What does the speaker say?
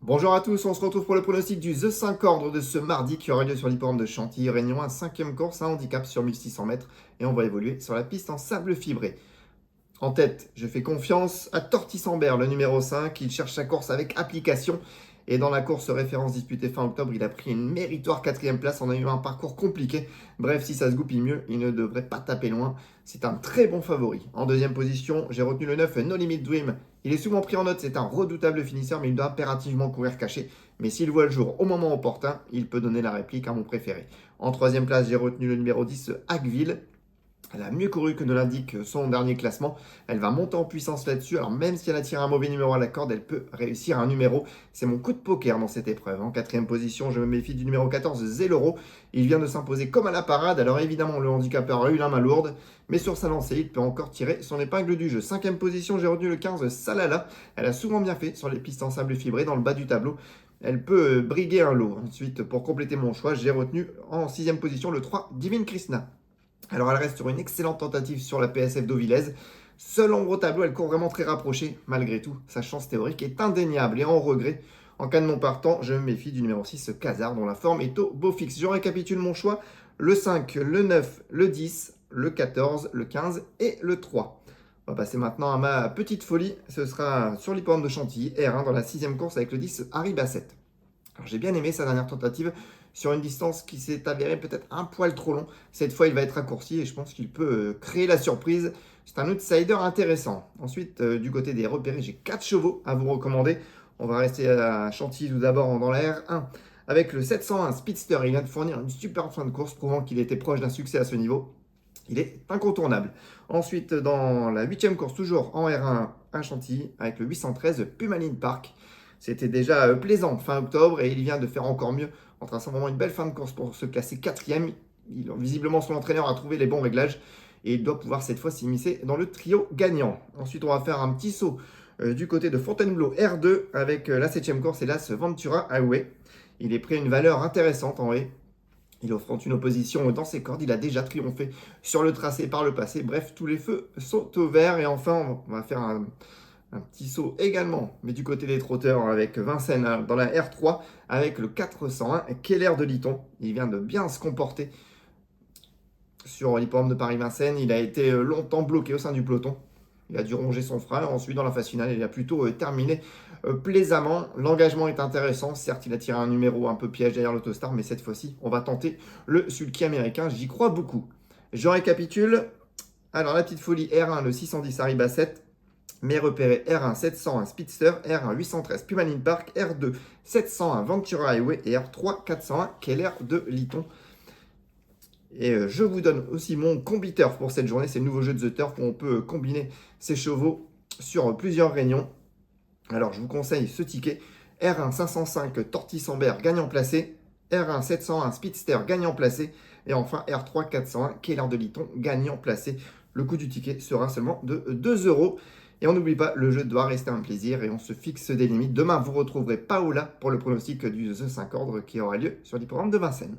Bonjour à tous, on se retrouve pour le pronostic du The 5 ordre de ce mardi qui aura lieu sur l'hippodrome de Chantilly. Réunion 1, 5e course à handicap sur 1600 mètres et on va évoluer sur la piste en sable fibré. En tête, je fais confiance à Tortissambert, le numéro 5. Il cherche sa course avec application. Et dans la course référence disputée fin octobre, il a pris une méritoire 4e place. On a eu un parcours compliqué. Bref, si ça se goupille mieux, il ne devrait pas taper loin. C'est un très bon favori. En deuxième position, j'ai retenu le 9, No Limit Dream. Il est souvent pris en note, c'est un redoutable finisseur, mais il doit impérativement courir caché. Mais s'il voit le jour au moment opportun, il peut donner la réplique à mon préféré. En troisième place, j'ai retenu le numéro 10, Hackville. Elle a mieux couru que ne l'indique son dernier classement. Elle va monter en puissance là-dessus. Alors même si elle a tiré un mauvais numéro à la corde, elle peut réussir un numéro. C'est mon coup de poker dans cette épreuve. En quatrième position, je me méfie du numéro 14, Zeloro. Il vient de s'imposer comme à la parade. Alors évidemment, le handicapeur a eu la main lourde. Mais sur sa lancée, il peut encore tirer son épingle du jeu. Cinquième position, j'ai retenu le 15, Salala. Elle a souvent bien fait sur les pistes en sable fibré dans le bas du tableau. Elle peut briguer un lot. Ensuite, pour compléter mon choix, j'ai retenu en sixième position le 3, Divine Krishna. Alors elle reste sur une excellente tentative sur la PSF d'Auvilez. Seule ombre au tableau, elle court vraiment très rapprochée. Malgré tout, sa chance théorique est indéniable et en regret. En cas de non partant, je me méfie du numéro 6, Khazar, dont la forme est au beau fixe. Je récapitule mon choix. Le 5, le 9, le 10, le 14, le 15 et le 3. On va passer maintenant à ma petite folie. Ce sera sur l'hippodrome de Chantilly, R1, dans la 6e course avec le 10, Harry Bassett. Alors, j'ai bien aimé sa dernière tentative sur une distance qui s'est avérée peut-être un poil trop long. Cette fois, il va être raccourci et je pense qu'il peut créer la surprise. C'est un outsider intéressant. Ensuite, du côté des repérés, j'ai 4 chevaux à vous recommander. On va rester à Chantilly tout d'abord dans la R1 avec le 701 Speedster. Il vient de fournir une super fin de course prouvant qu'il était proche d'un succès à ce niveau. Il est incontournable. Ensuite, dans la 8e course, toujours en R1 à Chantilly, avec le 813 Pumaline Park. C'était déjà plaisant fin octobre et il vient de faire encore mieux en traçant vraiment une belle fin de course pour se classer 4e. Visiblement, son entraîneur a trouvé les bons réglages et il doit pouvoir cette fois s'immiscer dans le trio gagnant. Ensuite, on va faire un petit saut du côté de Fontainebleau R2 avec la 7e course et là, ce Ventura Highway. Il est pris une valeur intéressante en haie. Il offre une opposition dans ses cordes. Il a déjà triomphé sur le tracé par le passé. Bref, tous les feux sont au vert. Et enfin, on va faire un petit saut également, mais du côté des trotteurs avec Vincennes dans la R3 avec le 401 Keller de Liton. Il vient de bien se comporter sur l'hippodrome de Paris-Vincennes. Il a été longtemps bloqué au sein du peloton. Il a dû ronger son frein. Ensuite, dans la phase finale, il a plutôt terminé plaisamment. L'engagement est intéressant. Certes, il a tiré un numéro un peu piège derrière l'Autostar, mais cette fois-ci, on va tenter le sulky américain. J'y crois beaucoup. Je récapitule. Alors, la petite folie R1, le 610 Harry Bassett. Mes repérés R1 701 Speedster, R1 813 Pumaline Park, R2 701 Ventura Highway et R3 401 Keller de Liton. Et je vous donne aussi mon combi turf pour cette journée. C'est le nouveau jeu de The Turf où on peut combiner ses chevaux sur plusieurs réunions. Alors je vous conseille ce ticket. R1 505 Tortissambert gagnant placé. R1 701 Speedster gagnant placé. Et enfin R3 401 Keller de Liton gagnant placé. Le coût du ticket sera seulement de 2 euros. Et on n'oublie pas, le jeu doit rester un plaisir et on se fixe des limites. Demain, vous retrouverez Paola pour le pronostic du The 5 ordre qui aura lieu sur l'hippodrome de Vincennes.